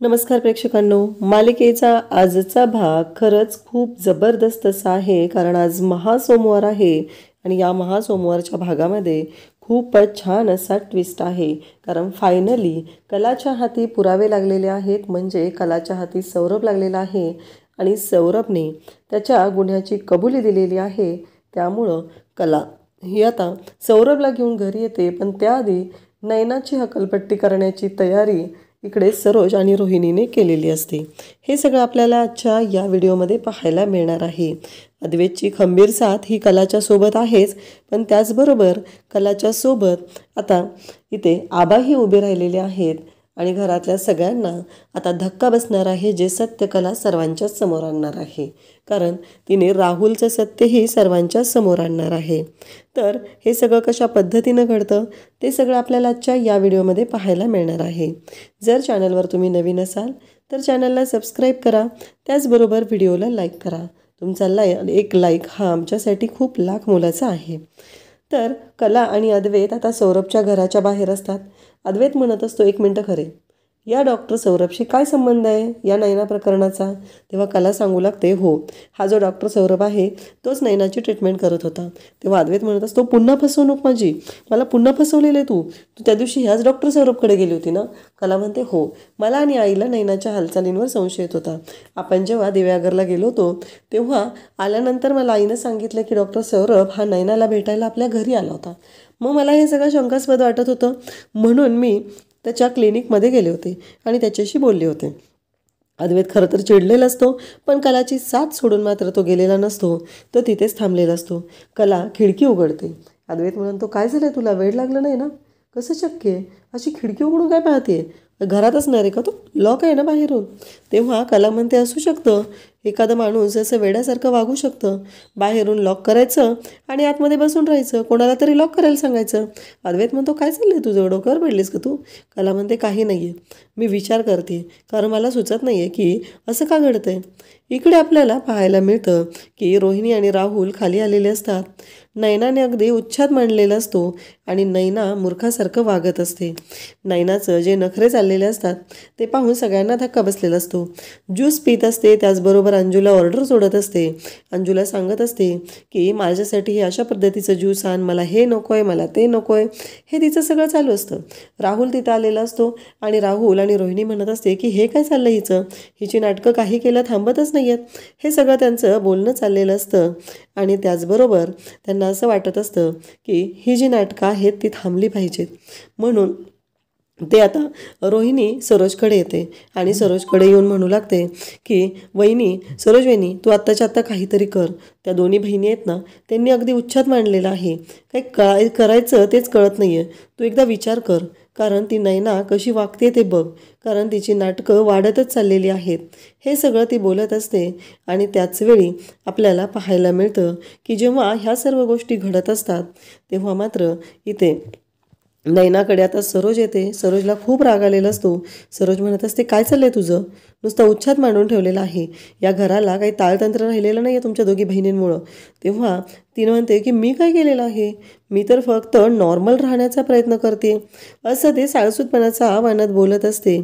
नमस्कार प्रेक्षकांनो, मालिकेचा आजचा भाग खरंच खूप जबरदस्त असा आहे, कारण आज महासोमवार आहे आणि या महासोमवारच्या भागामध्ये खूपच छान असा ट्विस्ट आहे. कारण फायनली कलाच्या हाती पुरावे लागलेले आहेत, म्हणजे कलाच्या हाती सौरभ लागलेला आहे आणि सौरभने त्याच्या गुन्ह्याची कबुली दिलेली आहे. त्यामुळं कला ही आता सौरभला घेऊन घरी येते, पण त्याआधी नयनाची हकलपट्टी करण्याची तयारी इकडे सरोज आणि रोहिणीने केलेली असते. हे सगळं आपल्याला आजच्या या व्हिडिओमध्ये पाहायला मिळणार आहे. अद्वैतची खंबीर साथ ही कलाच्या सोबत आहेच, पण त्याचबरोबर कलाच्या सोबत आता इथे आबाही उभे राहिलेले आहेत आणि घरातल्या सगळ्यांना आता धक्का बसणार आहे, जे सत्य कला सर्वांच्या समोर आणणार आहे. कारण तिने राहुलचं सत्यही सर्वांच्या समोर आणणार आहे. तर हे सगळं कशा पद्धतीनं घडतं ते सगळं आपल्याला आजच्या या व्हिडिओमध्ये पाहायला मिळणार आहे. जर चॅनलवर तुम्ही नवीन असाल तर चॅनलला सबस्क्राईब करा, त्याचबरोबर व्हिडिओला लाईक करा. तुमचा एक लाईक हा आमच्यासाठी खूप लाख मोलाचा आहे. तर कला आणि अद्वैत आता सौरभच्या घराच्या बाहेर असतात. अद्वैत म्हणत असतो, 1 मिनटं खरे, या डॉक्टर सौरभशी काय संबंध आहे या नयना प्रकरणाचा? तेव्हा कला सांगू लागते, हो, हा जो डॉक्टर सौरभ आहे तोच नयनाची ट्रीटमेंट करत होता. तेव्हा अद्वैत म्हणत असतो, पुन्हा फसवणूक माझी, मला पुन्हा फसवलेलं आहे तू त्या दिवशी ह्याच डॉक्टर सौरभकडे गेली होती ना? कला म्हणते, हो, मला आणि आईला नयनाच्या हालचालींवर संशय येत होता. आपण जेव्हा दिव्यागरला गेलो होतो तेव्हा आल्यानंतर मला आईनं सांगितलं की डॉक्टर सौरभ हा नयनाला भेटायला आपल्या घरी आला होता. मग मला हे सगळं शंकास्पद वाटत होतं, म्हणून मी त्याच्या क्लिनिकमध्ये गेले होते आणि त्याच्याशी बोलले होते. अद्वैत खरं तर चिडलेला असतो, पण कलाची साथ सोडून मात्र तो गेलेला नसतो, तो तिथेच थांबलेला असतो. कला खिडकी उघडते. अद्वैत म्हणतो, काय झालं तुला, वेळ लागलं नाही ना? कसं शक्य आहे, अशी खिडकी उघडून काय पाहते? घरात असणार आहे का तो? लॉक आहे ना बाहेरून? तेव्हा कला म्हणते, असू शकतं, एखादा माणूस असं वेड्यासारखं वागू शकतं. बाहेरून लॉक करायचं आणि आतमध्ये बसून राहायचं, कोणाला तरी लॉक करायला सांगायचं. अद्वैत म्हणतो, काय चाललंय तुझं, डोक्यावर पडलीस का तू? कला म्हणते, काही नाही आहे, मी विचार करते, कारण मला सुचत नाही आहे की असं का घडतंय. इकडे आपल्याला पाहायला मिळतं की रोहिणी आणि राहुल खाली आलेले असतात. नयनाने अगदी उच्छाद मांडलेला असतो आणि नयना मूर्खासारखं वागत असते. नयनाचं जे नखरे चाललेले असतात ते पाहून सगळ्यांना धक्का बसलेला असतो. ज्यूस पीत असते, त्याचबरोबर अंजूला ऑर्डर सोडत असते. अंजूला सांगत असते की माझ्यासाठी हे अशा पद्धतीचं ज्यूस आण, मला हे नको आहे, मला ते नको आहे, हे तिचं सगळं चालू असतं. राहुल तिथं आलेला असतो आणि राहुल आणि रोहिणी म्हणत असते की हे काय चाललं हिचं, हिची नाटकं काही केलं थांबतच नाही आहेत. हे सगळं त्यांचं बोलणं चाललेलं असतं आणि त्याचबरोबर त्यांना असं वाटत असतं की ही जी नाटकं आहेत ती थांबली पाहिजेत. म्हणून ते आता रोहिणी सरोजकडे येते आणि सरोजकडे येऊन म्हणू लागते की वहिनी, सरोज वहिनी, तू आत्ताच्या आत्ता काहीतरी कर. त्या दोन्ही बहिणी आहेत ना, त्यांनी अगदी उच्छाद मांडलेला आहे, काही करायचं तेच कळत नाही आहे. तू एकदा विचार कर, कारण ती नयना कशी वागते ते बघ, कारण तिची नाटकं वाढतच चाललेली आहेत. हे सगळं ती बोलत असते आणि त्याचवेळी आपल्याला पाहायला मिळतं की जेव्हा ह्या सर्व गोष्टी घडत असतात तेव्हा मात्र इथे नयनाकडे आता सरोज येते. सरोजला खूप राग आलेला असतो. सरोज म्हणत असते, काय चाललंय तुझं, नुसता उच्छाद मांडून ठेवलेला आहे, या घराला काही ताळतंत्र राहिलेलं नाही आहे तुमच्या दोघी बहिणींमुळं. तेव्हा तिनं म्हणते की मी काय केलेलं आहे, मी तर फक्त नॉर्मल राहण्याचा प्रयत्न करते, असं ते साळसूदपणाचा आव्हानात बोलत असते.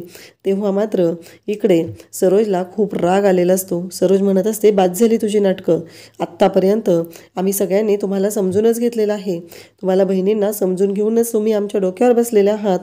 तेव्हा मात्र इकडे सरोजला खूप राग आलेला असतो. सरोज म्हणत असते, बाद झाली तुझी नाटकं, आत्तापर्यंत आम्ही सगळ्यांनी तुम्हाला समजूनच घेतलेलं आहे, तुम्हाला बहिणींना समजून घेऊनच तुम्ही आमच्या डोक्यावर बसलेले आहात,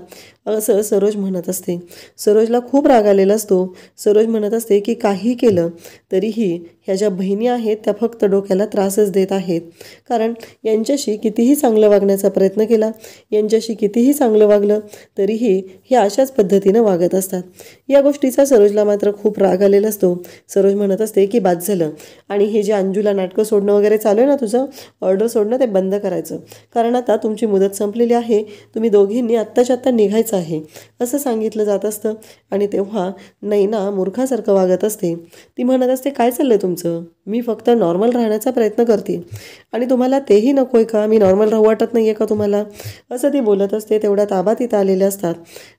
असं सरोज म्हणत असते. सरोजला खूप राग आलेला असतो. सरोज म्हणत असते की काही केलं तरीही ह्या ज्या बहिणी आहेत त्या फक्त डोक्याला त्रासच देत आहेत, कारण यांच्याशी कितीही चांगलं वागण्याचा प्रयत्न केला, यांच्याशी कितीही चांगलं वागलं तरीही ह्या अशाच पद्धतीनं वागत असतात. या गोष्टीचा सरोजला मात्र खूप राग आलेला असतो. सरोज म्हणत असते की बाद झालं, आणि हे जे अंजूला नाटकं सोडणं वगैरे चालू आहे ना, तुझं ऑर्डर सोडणं ते बंद करायचं, कारण आता तुमची मुदत संपलेली आहे, तुम्ही दोघींनी आत्ताच्या आत्ता निघायचं आहे, असं सांगितलं जात असतं. आणि तेव्हा नयना मूर्खासारखं वागत असते. ती म्हणत असते, काय चाललंय तुमचं, मी फक्त नॉर्मल राहण्याचा प्रयत्न करते आणि तुम्हाला तेही नको आहे का, मी नॉर्मल राहू वाटत नाही आहे का तुम्हाला, असं ती बोलत असते. तेवढ्यात आबा तिथं आलेले असतात.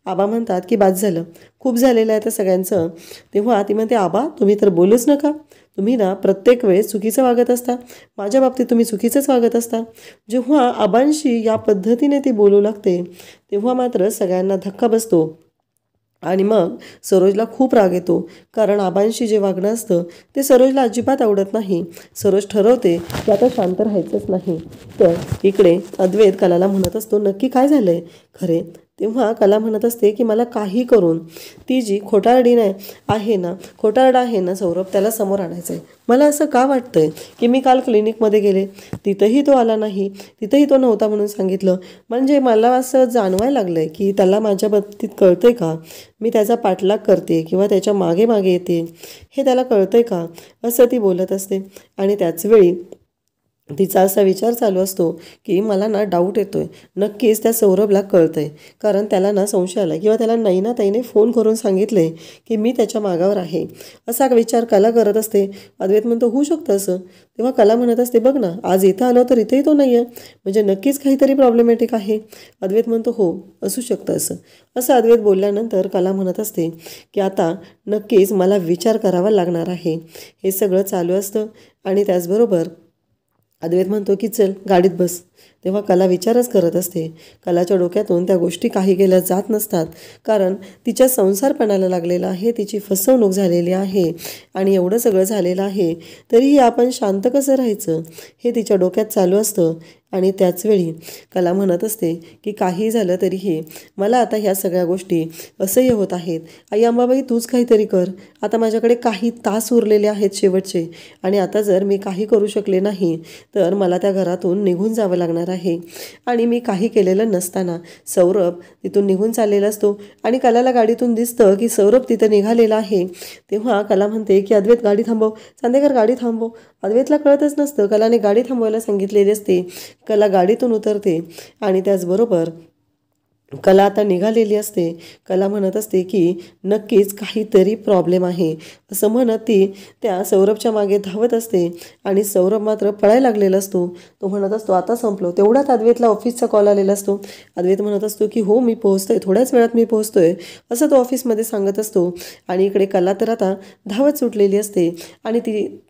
आबा म्हणतात की बाद झालं, खूप झालेलं आहे त्या सगळ्यांचं. तेव्हा ती म्हणते, आबा तुम्ही तर बोलूच नका, तुम्ही ना प्रत्येक वेळेस चुकीचं वागत असता, माझ्या बाबतीत तुम्ही चुकीचंच वागत असता. जेव्हा आबांशी या पद्धतीने ती बोलू लागते तेव्हा मात्र सगळ्यांना धक्का बसतो आणि मग सरोजला खूप राग येतो, कारण आबांशी जे वागणं असतं ते सरोजला अजिबात आवडत नाही. सरोज ठरवते की आता शांत राहायचंच नाही. तर इकडे अद्वैत कलाला म्हणत असतो, नक्की काय झालंय खरे? तेव्हा कला म्हणत असते की मला काही करून ती जी खोटारडा आहे ना सौरभ, त्याला समोर आणायचं आहे. मला असं का वाटतंय की मी काल क्लिनिकमध्ये गेले, तिथंही तो आला नाही, तिथंही तो नव्हता म्हणून सांगितलं. म्हणजे मला असं जाणवायला लागलंय की त्याला माझ्या बाबतीत कळतंय का, मी त्याचा पाठलाग करते किंवा त्याच्या मागे मागे येते, हे त्याला कळतंय का, असं ती बोलत असते. आणि त्याचवेळी तिचा असा विचार चालू असतो की मला ना डाऊट येतोय, नक्कीच त्या सौरभला कळतंय, कारण त्याला ना संशय आला किंवा त्याला नैनाताईने फोन करून सांगितले की मी त्याच्या मागावर आहे. असा विचार कला करत असते. अद्वैत म्हणतो, होऊ शकतं असं. तेव्हा कला म्हणत असते, बघ ना, आज इथं आलो तर इथेही तो नाही आहे, म्हणजे नक्कीच काहीतरी प्रॉब्लेमॅटिक आहे. अद्वैत म्हणतो, हो असू शकतं असं. असं अद्वैत बोलल्यानंतर कला म्हणत असते की आता नक्कीच मला विचार करावा लागणार आहे. हे सगळं चालू असतं आणि त्याचबरोबर अद्वैत म्हणतो की चल गाडीत बस. तेव्हा कला विचारच करत असते. कलाच्या डोक्यातून त्या गोष्टी काही केल्या जात नसतात, कारण तिच्या संसारपणाला लागलेला आहे, तिची फसवणूक झालेली आहे आणि एवढं सगळं झालेलं आहे तरीही आपण शांत कसं राहायचं हे तिच्या डोक्यात चालू असतं. आणि त्याचवेळी कला म्हणत असते की काही झालं तरीही मला आता ह्या सगळ्या गोष्टी असह्य होत आहेत. आई अंबाबाई, तूच काहीतरी कर. आता माझ्याकडे काही तास उरलेले आहेत शेवटचे, आणि आता जर मी काही करू शकले नाही तर मला त्या घरातून निघून जावं लागणार आहे. आणि मी काही केलेलं नसताना सौरभ तिथून निघून चाललेला असतो आणि कलाला गाडीतून दिसतं की सौरभ तिथं निघालेला आहे. तेव्हा कला म्हणते की अद्वैत गाडी थांबव, चांदेकर गाडी थांबव. अद्वैतला कळतच नसतं, कलाने गाडी थांबवायला सांगितलेली असते. कला गाडीतून उतरते आणि त्याचबरोबर कला आता निघालेली असते. कला म्हणत असते की नक्कीच काहीतरी प्रॉब्लेम आहे असं म्हणत ती त्या सौरभच्या मागे धावत असते आणि सौरभ मात्र पळायला लागलेला असतो. तो म्हणत असतो, आता संपलो. तेवढ्यात अद्वैतला ऑफिसचा कॉल आलेला असतो. अद्वैत म्हणत असतो की हो मी पोहोचतोय, थोड्याच वेळात मी पोहोचतोय, असं तो ऑफिसमध्ये सांगत असतो. आणि इकडे कला तर आता धावत सुटलेली असते आणि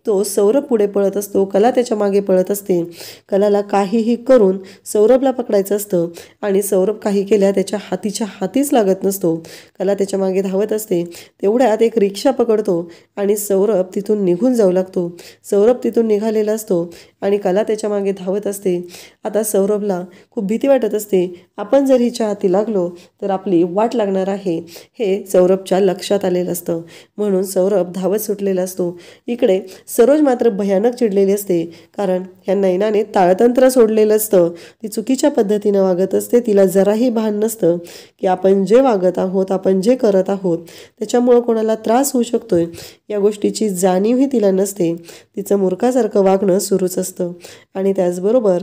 तो सौरभ पुढे पळत असतो, कला त्याच्या मागे पळत असते. कलाला काहीही करून सौरभला पकडायचं असतं आणि सौरभ काही केल्या त्याच्या हातीच लागत नसतो. कला त्याच्या मागे धावत असते. तेवढ्यात एक रिक्षा पकडतो आणि सौरभ तिथून निघून जाऊ लागतो. सौरभ तिथून निघालेला असतो आणि कला त्याच्या मागे धावत असते. आता सौरभला खूप भीती वाटत असते, आपण जर हिच्या हाती लागलो तर आपली वाट लागणार आहे, हे सौरभच्या लक्षात आलेलं असतं. म्हणून सौरभ धावत सुटलेला असतो. इकडे सरोज मात्र भयानक चिडलेली असते, कारण ह्या नैनाने ताळतंत्र सोडलेलं असतं. ती चुकीच्या पद्धतीनं वागत असते. तिला जराही भान नसतं की आपण जे वागत आहोत, आपण जे करत आहोत त्याच्यामुळं कोणाला त्रास होऊ शकतोय या गोष्टीची जाणीवही तिला नसते. तिचं मूर्खासारखं वागणं सुरूच असतं. आणि त्याचबरोबर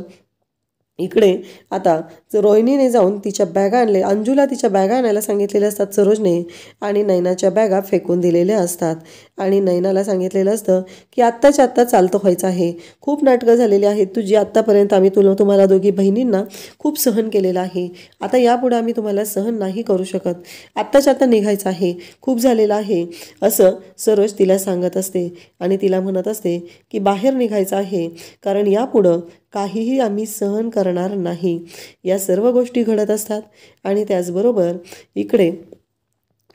इकडे आता रोहिणीने जाऊन तिच्या बॅगा आणले, अंजूला तिच्या बॅगा आणायला सांगितलेल्या असतात सरोजने, आणि नैनाच्या बॅगा फेकून दिलेल्या असतात. आणि नैनाला सांगितलेलं असतं की आत्ताच्या आत्ता चालतं व्हायचं आहे, खूप नाटकं झालेली आहेत तुझी आत्तापर्यंत, आम्ही तुम्हाला दोघी बहिणींना खूप सहन केलेलं आहे, आता यापुढे आम्ही तुम्हाला सहन नाही करू शकत, आत्ताच्या आत्ता निघायचं आहे, खूप झालेलं आहे, असं सरोज तिला सांगत असते. आणि तिला म्हणत असते की बाहेर निघायचं आहे, कारण यापुढं काहीही आम्ही सहन करणार नाही. या सर्व गोष्टी घडत असतात. आणि त्याचबरोबर इकडे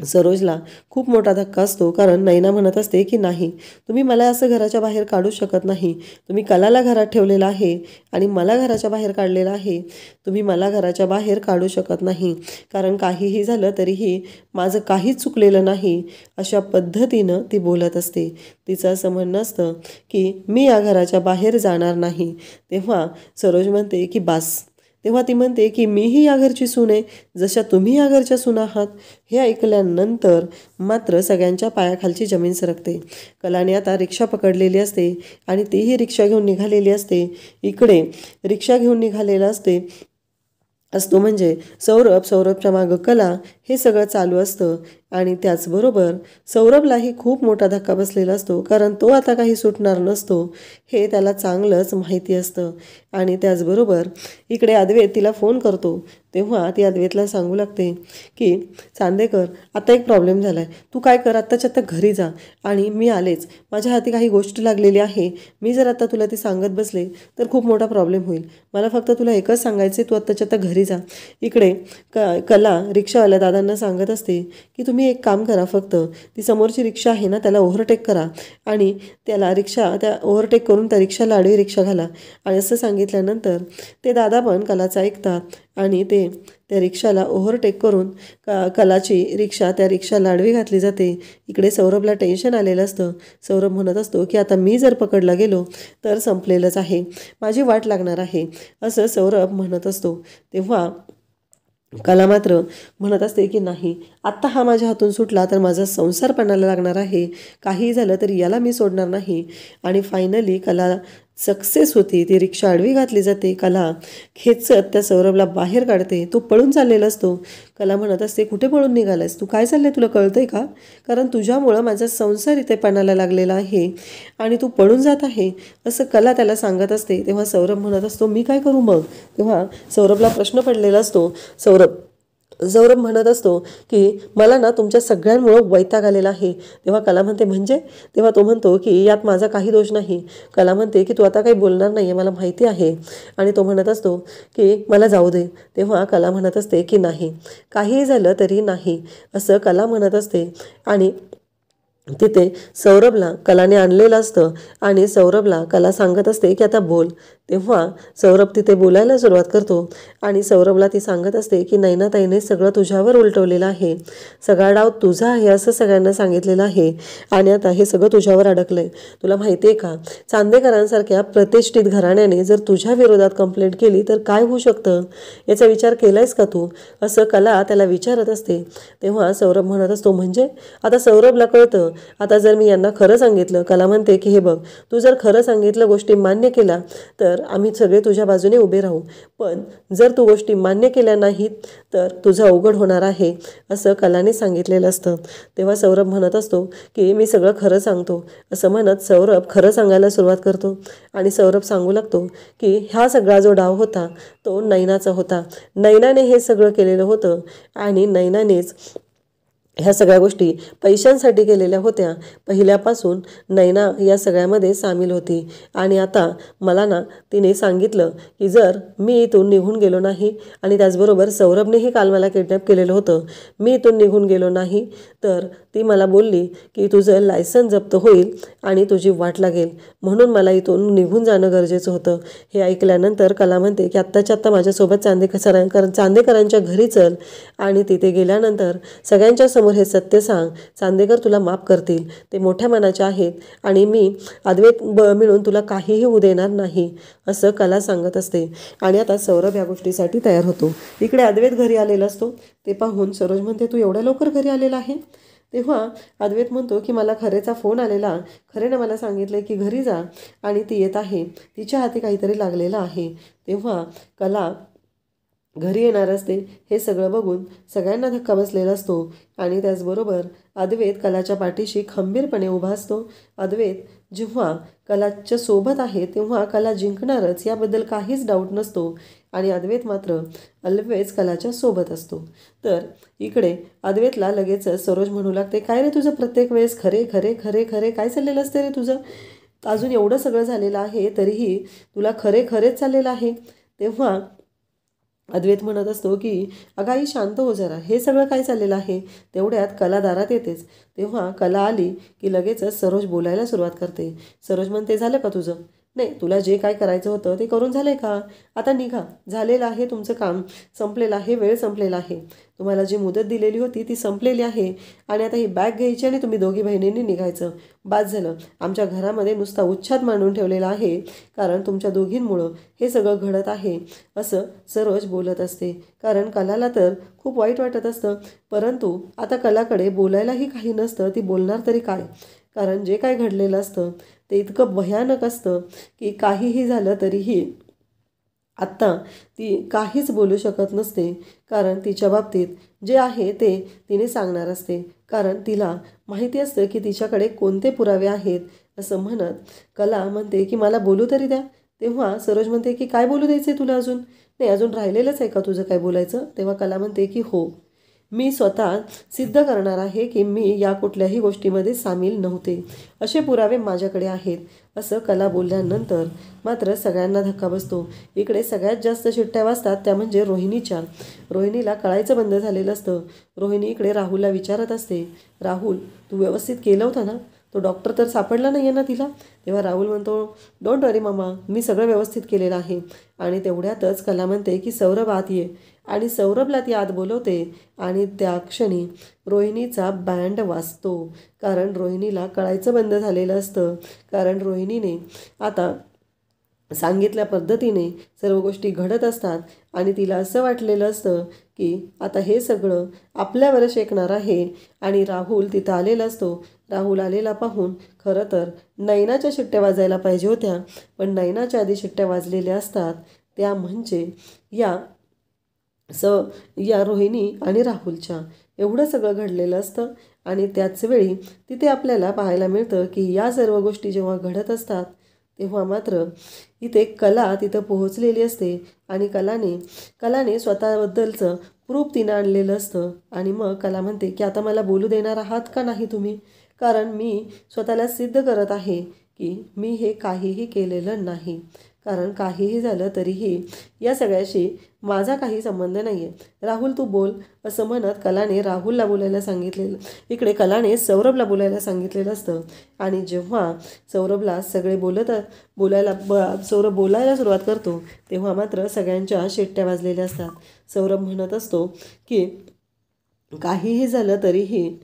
सरोजला खूप मोठा धक्का असतो, कारण नैना म्हणत असते की नाही, तुम्ही मला असं घराच्या बाहेर काढू शकत नाही. तुम्ही कलाला घरात ठेवलेलं आहे आणि मला घराच्या बाहेर काढलेलं आहे. तुम्ही मला घराच्या बाहेर काढू शकत नाही, कारण काहीही झालं तरीही माझं काहीच चुकलेलं नाही. अशा पद्धतीनं ती बोलत असते. तिचं असं म्हणणं असतं की मी या घराच्या बाहेर जाणार नाही. तेव्हा सरोज म्हणते की बास. तेव्हा ती म्हणते की मीही या घरची सून आहे, जशा तुम्ही या घरच्या सून आहात. हे ऐकल्यानंतर मात्र सगळ्यांच्या पायाखालची जमीन सरकते. कलाने आता रिक्षा पकडलेली असते आणि तीही रिक्षा घेऊन निघालेली असते. इकडे रिक्षा घेऊन निघालेला असतो म्हणजे सौरभच्या मागं कला, हे सगळं चालू असतं. आणि त्याचबरोबर सौरभलाही खूप मोठा धक्का बसलेला असतो, कारण तो आता काही सुटणार नसतो हे त्याला चांगलंच माहिती असतं. आणि त्याचबरोबर इकडे अद्वैत तिला फोन करतो. तेव्हा ती अद्वैतला सांगू लागते की चांदेकर, आता एक प्रॉब्लेम झाला आहे, तू काय कर, आत्ताच्या आत्ता घरी जा आणि मी आलेच, माझ्या हाती काही गोष्ट लागलेली आहे, मी जर आता तुला ती सांगत बसले तर खूप मोठा प्रॉब्लेम होईल, मला फक्त तुला एकच सांगायचं, तू आत्ताच्या आत्ता घरी जा. इकडे कला रिक्षावाल्या दादांना सांगत असते की तुम्ही तुम्ही एक काम करा, फक्त ती समोरची रिक्षा आहे ना त्याला ओव्हरटेक करा आणि त्याला त्या ओव्हरटेक करून त्या रिक्षाला आडवी रिक्षा घाला. आणि असं सांगितल्यानंतर ते दादा पण कलाचं ऐकतात आणि ते त्या रिक्षाला ओव्हरटेक करून कलाची रिक्षा त्या रिक्षाला आडवी घातली जाते. इकडे सौरभला टेन्शन आलेलं असतं. सौरभ म्हणत असतो की आता मी जर पकडला गेलो तर संपलेलंच आहे, माझी वाट लागणार आहे, असं सौरभ म्हणत असतो. तेव्हा कला मात्र म्हणत असते की नाही, आत्ता हा माझ्या हातून सुटला तर माझा संसार पणाला लागणार आहे, काहीही झालं तरी याला मी सोडणार नाही. आणि फायनली कला सक्सेस होती. ती रिक्षा आडवी घातली जाते. कला खेचत त्या सौरभला बाहेर काढते. तो पळून चाललेला असतो. कला म्हणत असते, कुठे पळून निघालायस तू, काय चाललंय तुला कळतंय का, कारण तुझ्यामुळं माझा संसार इथे पणाला लागलेला आहे आणि तू पळून जात आहे, असं कला त्याला सांगत असते. तेव्हा सौरभ म्हणत असतो, मी काय करू मग. तेव्हा सौरभला प्रश्न पडलेला असतो. सौरभ म्हणत असतो की मला ना तुमच्या सगळ्यांमुळं वैताग आलेला आहे. तेव्हा कला म्हणते म्हणजे. तेव्हा तो म्हणतो की यात माझा काही दोष नाही. कला म्हणते की तू आता काही बोलणार नाही आहे, मला माहिती आहे. आणि तो म्हणत असतो की मला जाऊ दे. तेव्हा कला म्हणत असते की नाही, काहीही झालं तरी नाही, असं कला म्हणत असते. आणि तिथे सौरभला कलाने आणलेलं असतं आणि सौरभला कला सांगत असते की आता बोल. तेव्हा सौरभ तिथे बोलायला सुरुवात करतो आणि सौरभला ती सांगत असते की नैनाताईने सगळं तुझ्यावर उलटवलेलं आहे, सगळा डाव तुझा आहे असं सगळ्यांना सांगितलेलं आहे आणि आता हे सगळं तुझ्यावर अडकलंय. तुला माहिती आहे का, चांदेकरांसारख्या प्रतिष्ठित घराण्याने जर तुझ्या विरोधात कंप्लेंट केली तर काय होऊ शकतं, याचा विचार केलायस का तू, असं कला त्याला विचारत असते. तेव्हा सौरभ म्हणत असतो म्हणजे. आता सौरभला कळतं, आता जर मी यांना खरं सांगितलं. कला म्हणते की हे बघ, तू जर खरं सांगितलं, गोष्टी मान्य केला तर आम्ही सगळे तुझ्या बाजूने उभे राहू, पण जर तू गोष्टी मान्य केल्या नाहीत तर तुझं अवघड होणार आहे, असं कलाने सांगितलेलं असतं. तेव्हा सौरभ म्हणत असतो की मी सगळं खरं सांगतो, असं म्हणत सौरभ खरं सांगायला सुरुवात करतो. आणि सौरभ सांगू लागतो की हा सगळा जो डाव होता तो नैनाचा होता, नैनाने हे सगळं केलेलं होतं आणि नैनानेच ह्या सगळ्या गोष्टी पैशांसाठी केलेल्या होत्या. पहिल्यापासून नैना या सगळ्यामध्ये सामील होती आणि आता मला ना तिने सांगितलं की जर मी इथून निघून गेलो नाही, आणि त्याचबरोबर सौरभनेही काल मला किडनॅप केलेलं होतं, मी इथून निघून गेलो नाही तर ती मला बोलली की तुझं लायसन जप्त होईल आणि तुझी वाट लागेल, म्हणून मला इथून निघून जाणं गरजेचं होतं. हे ऐकल्यानंतर कला म्हणते की आत्ताच्या आत्ता माझ्यासोबत चांदेकरांच्या घरी चल आणि तिथे गेल्यानंतर सगळ्यांच्या समोर हे सत्य सांग. चांदेकर तुला माफ करतील, ते मोठ्या मनाचे आहेत आणि मी अद्वैत मिळून तुला काहीही होऊ देणार नाही, असं कला सांगत असते. आणि आता सौरभ या गोष्टीसाठी तयार होतो. इकडे अद्वैत घरी आलेला असतो. ते पाहून सरोज म्हणते, तू एवढ्या लवकर घरी आलेला आहे. तेव्हा अद्वैत म्हणतो की मला खरेचा फोन आलेला, खरेनं मला सांगितलं की घरी जा आणि ती येत आहे, तिच्या हाती काहीतरी लागलेलं आहे. तेव्हा कला घरी येणार असते. हे सगळं बघून सगळ्यांना धक्का बसलेला असतो आणि त्याचबरोबर अद्वैत कलाच्या पाठीशी खंबीरपणे उभा असतो. अद्वैत जेव्हा कलाच्या सोबत आहे तेव्हा कला जिंकणारच, याबद्दल काहीच डाऊट नसतो आणि अद्वैत मात्र ऑलवेज कलाच्या सोबत असतो. तर इकडे अद्वैतला लगेचच सरोज म्हणू लागते, काय रे तुझं प्रत्येक वेळेस खरे खरे खरे खरे काय चाललेलं असते रे तुझं, अजून एवढं सगळं झालेलं आहे तरीही तुला खरे खरेच चाललेलं आहे. तेव्हा अद्वैत म्हणत असतो की अगं आई शांत हो जरा, हे सगळं काय चाललेलं आहे. तेवढ्यात कला दारात येतेच. तेव्हा कला आली की लगेचच सरोज बोलायला सुरुवात करते. सरोज म्हणते, झालं का तुझं, नाही तुला जे काय करायचं होतं ते करून झालं आहे का, आता निघा, झालेलं आहे तुमचं काम, संपलेलं आहे, वेळ संपलेला आहे, तुम्हाला जी मुदत दिलेली होती ती संपलेली आहे आणि आता ही बॅग घ्यायची आणि तुम्ही दोघी बहिणींनी निघायचं, बाद झालं. आमच्या घरामध्ये नुसता उच्छाद मांडून ठेवलेला आहे कारण तुमच्या दोघींमुळं हे सगळं घडत आहे, असं सरोज बोलत असते. कारण कलाला तर खूप वाईट वाटत असतं, परंतु आता कलाकडे बोलायलाही काही नसतं, ती बोलणार तरी काय, कारण जे काय घडलेलं असतं ते इतकं भयानक असतं की काहीही झालं तरीही आत्ता ती काहीच बोलू शकत नसते. कारण तिच्या बाबतीत जे आहे ते तिने सांगणार असते, कारण तिला माहिती असतं की तिच्याकडे कोणते पुरावे आहेत. असं म्हणत कला म्हणते की मला बोलू तरी द्या. तेव्हा सरोज म्हणते की काय बोलू द्यायचं तुला, अजून नाही, अजून राहिलेलंच आहे का तुझं काय बोलायचं. तेव्हा कला म्हणते की हो, मी स्वतः सिद्ध करणार आहे की मी या कुठल्याही गोष्टीमध्ये सामील नव्हते, असे पुरावे माझ्याकडे आहेत, असं कला बोलल्यानंतर मात्र सगळ्यांना धक्का बसतो. इकडे सगळ्यात जास्त शिट्ट्या वाजतात त्या म्हणजे रोहिणीच्या. रोहिणीला कळायचं बंद झालेलं असतं. रोहिणी इकडे राहुलला विचारत असते, राहुल तू व्यवस्थित केलं होतं ना? तो डॉक्टर तर सापडला नाही आहे ना तिला? तेव्हा राहुल म्हणतो, डोंट वरी मामा, मी सगळं व्यवस्थित केलेलं आहे. आणि तेवढ्यातच कला म्हणते की सौरभ आत ये, आणि सौरभला ती आत बोलवते. आणि त्या क्षणी रोहिणीचा बँड वाजतो, कारण रोहिणीला कळायचं बंद झालेलं असतं. कारण रोहिणीने आता सांगितल्या पद्धतीने सर्व गोष्टी घडत असतात आणि तिला असं वाटलेलं असतं की आता हे सगळं आपल्यावर शेकणार आहे. आणि राहुल तिथं आलेला असतो. राहुल आलेला पाहून खरं तर नैनाच्या शिट्ट्या वाजायला पाहिजे होत्या, पण नैनाच्या आधी शिट्ट्या वाजलेल्या असतात. त्या म्हणजे या रोहिणी आणि राहुलच्या. एवढं सगळं घडलेलं असतं. आणि त्याच वेळी तिथे आपल्याला पाहायला मिळतं की या सर्व गोष्टी जेव्हा घडत असतात तेव्हा मात्र इथे कला तिथं पोहोचलेली असते. आणि कलाने स्वतःबद्दलचं प्रूफ तिनं आणलेलं असतं. आणि मग कला म्हणते की आता मला बोलू देणार आहात का नाही तुम्ही? कारण मी स्वतःला सिद्ध करत आहे की मी हे काहीही केलेलं नाही. कारण काहीही झालं तरीही या सगळ्याशी माझा काही संबंध नाही आहे. राहुल तू बोल, असं म्हणत कलाने राहुलला बोलायला सांगितलेलं, इकडे कलाने सौरभला बोलायला सांगितलेलं असतं. आणि जेव्हा सौरभला सगळे सौरभ बोलायला सुरुवात करतो तेव्हा मात्र सगळ्यांच्या शिट्ट्या वाजलेल्या असतात. सौरभ म्हणत असतो की काहीही झालं तरीही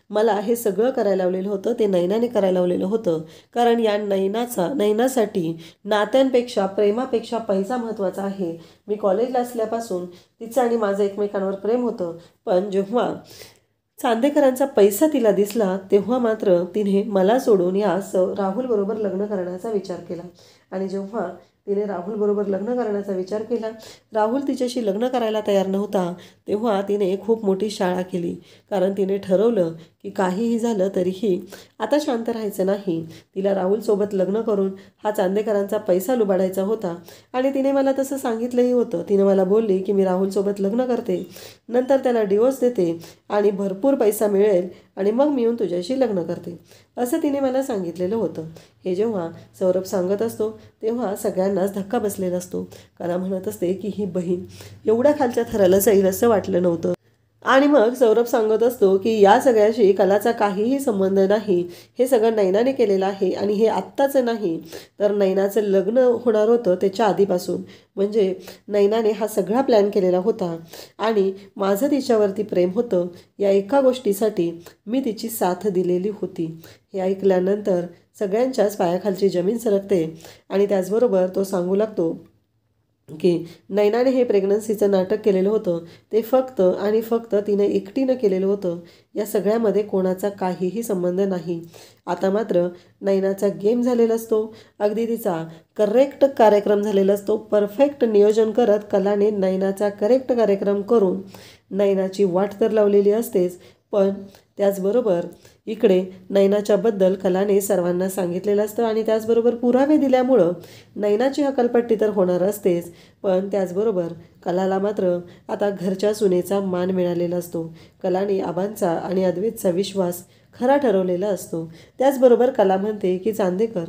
मला हे सगळं करायला लावलेलं होतं ते नैनाने करायला लावलेलं होतं. कारण या नैनासाठी नात्यांपेक्षा प्रेमापेक्षा पैसा महत्त्वाचा आहे. मी कॉलेजला असल्यापासून तिचं आणि माझं एकमेकांवर प्रेम होतं, पण जेव्हा चांदेकरांचा पैसा तिला दिसला तेव्हा मात्र तिने मला सोडून या राहुलबरोबर लग्न करण्याचा विचार केला. आणि जेव्हा तिने राहुलबरोबर लग्न करण्याचा विचार केला, राहुल तिच्याशी लग्न करायला तयार नव्हता, तेव्हा तिने खूप मोठी शाळा केली. कारण तिने ठरवलं की काहीही झालं तरीही आता शांत राहायचं नाही. तिला राहुलसोबत लग्न करून हा चांदेकरांचा पैसा लुबाडायचा होता. आणि तिने मला तसं सांगितलंही होतं. तिने मला बोलली की मी राहुलसोबत लग्न करते, नंतर त्याला डिवोर्स देते आणि भरपूर पैसा मिळेल आणि मग मी येऊन तुझ्याशी लग्न करते, असं तिने मला सांगितलेलं होतं. हे जेव्हा सौरभ सांगत असतो तेव्हा सगळ्यांनाच धक्का बसलेला असतो. कला म्हणत असते की ही बहीण एवढ्या खालच्या थराला जाईल असं वाटलं नव्हतं. आणि मग सौरभ सांगत असतो की या सगळ्याशी कलाचा काहीही संबंध नाही, हे सगळं नैनाने केलेलं आहे. आणि हे आत्ताचं नाही तर नैनाचं लग्न होणार होतं त्याच्या आधीपासून, म्हणजे नैनाने हा सगळा प्लॅन केलेला होता. आणि माझं तिच्यावरती प्रेम होतं, या एका गोष्टीसाठी मी तिची साथ दिलेली होती. हे ऐकल्यानंतर सगळ्यांच्याच पायाखालची जमीन सरकते. आणि त्याचबरोबर तो सांगू लागतो की नैनाने हे प्रेग्नन्सीचं नाटक केलेलं होतं ते फक्त आणि फक्त तिने एकटीनं केलेलं होतं. या सगळ्यामध्ये कोणाचा काहीही संबंध नाही. आता मात्र नैनाचा गेम झालेला असतो. अगदी तिचा करेक्ट कार्यक्रम झालेला असतो. परफेक्ट नियोजन करत कलाने नैनाचा करेक्ट कार्यक्रम करून नैनाची वाट तर लावलेली असतेच, पण त्याचबरोबर इकडे नैनाच्याबद्दल कलाने सर्वांना सांगितलेलं असतं. आणि त्याचबरोबर पुरावे दिल्यामुळं नैनाची हकालपट्टी तर होणार असतेच, पण त्याचबरोबर कलाला मात्र आता घरच्या सुनेचा मान मिळालेला असतो. कलाने आबांचा आणि अद्वैतचा विश्वास खरा ठरवलेला असतो. त्याचबरोबर कला म्हणते की चांदेकर,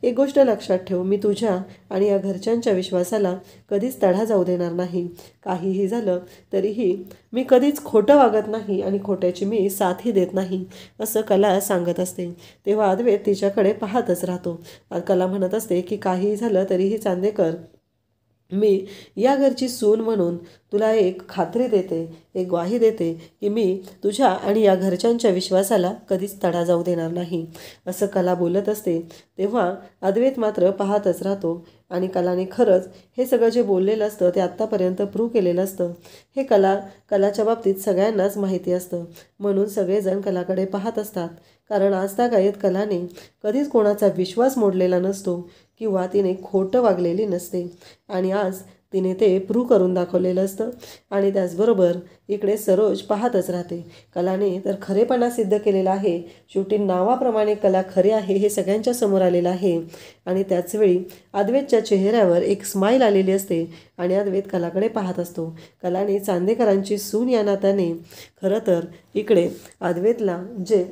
एक गोष्ट लक्षात ठेव, मी तुझ्या आणि या घरच्यांच्या विश्वासाला कधीच तडा जाऊ देणार नाही. काहीही झालं तरीही मी कधीच खोटं वागत नाही आणि खोट्याची मी साथही देत नाही, असं कला सांगत असते. तेव्हा अद्वैत तिच्याकडे पाहतच राहतो. कला म्हणत असते की काहीही झालं तरीही चांदेकर, मी या घरची सून म्हणून तुला एक खात्री देते, एक ग्वाही देते की मी तुझ्या आणि या घरच्यांच्या विश्वासाला कधीच तडा जाऊ देणार नाही, असं कला बोलत असते. तेव्हा अद्वैत मात्र पाहतच राहतो. आणि कलाने खरंच हे सगळं जे बोललेलं असतं ते आत्तापर्यंत प्रूव्ह केलेलं असतं. हे कलाच्या बाबतीत सगळ्यांनाच माहिती असतं, म्हणून सगळेजण कलाकडे पाहत असतात. कारण आजतागायत कलाने कधीच कोणाचा विश्वास मोडलेला नसतो किंवा तिने खोटं वागलेली नसते. आणि आज तिने ते प्रूव्ह करून दाखवलेलं असतं आणि त्याचबरोबर इकडे सरोज पाहतच राहते. कलाने तर खरेपणा सिद्ध केलेला आहे. शेवटी नावाप्रमाणे कला खरे आहे हे सगळ्यांच्या समोर आलेलं आहे. आणि त्याचवेळी अद्वैतच्या चेहऱ्यावर एक स्माईल आलेली असते आणि अद्वैत कलाकडे पाहत असतो. कलाने चांदेकरांची सून या नात्याने खरं तर इकडे अद्वैतला जे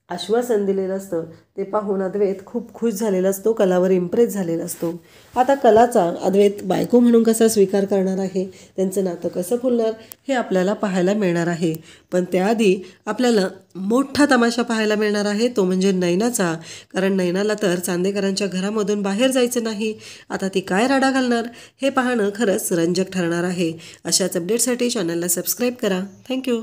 आश्वासन दिलेलं असतं ते पाहून अद्वैत खूप खुश झालेला असतो, कलावर इम्प्रेस झालेला असतो. आता कलाचा अद्वैत बायको म्हणून कसा स्वीकार करणार आहे, त्यांचं नातं कसं फुलणार हे आपल्याला पाहायला मिळणार आहे. पण त्याआधी आपल्याला मोठा तमाशा पाहायला मिळणार आहे, तो म्हणजे नैनाचा. कारण नैनाला तर चांदेकरांच्या घरामधून बाहेर जायचं नाही. आता ती काय राडा घालणार हे पाहणं खरंच रंजक ठरणार आहे. अशाच अपडेटसाठी चॅनलला सबस्क्राईब करा. थँक्यू.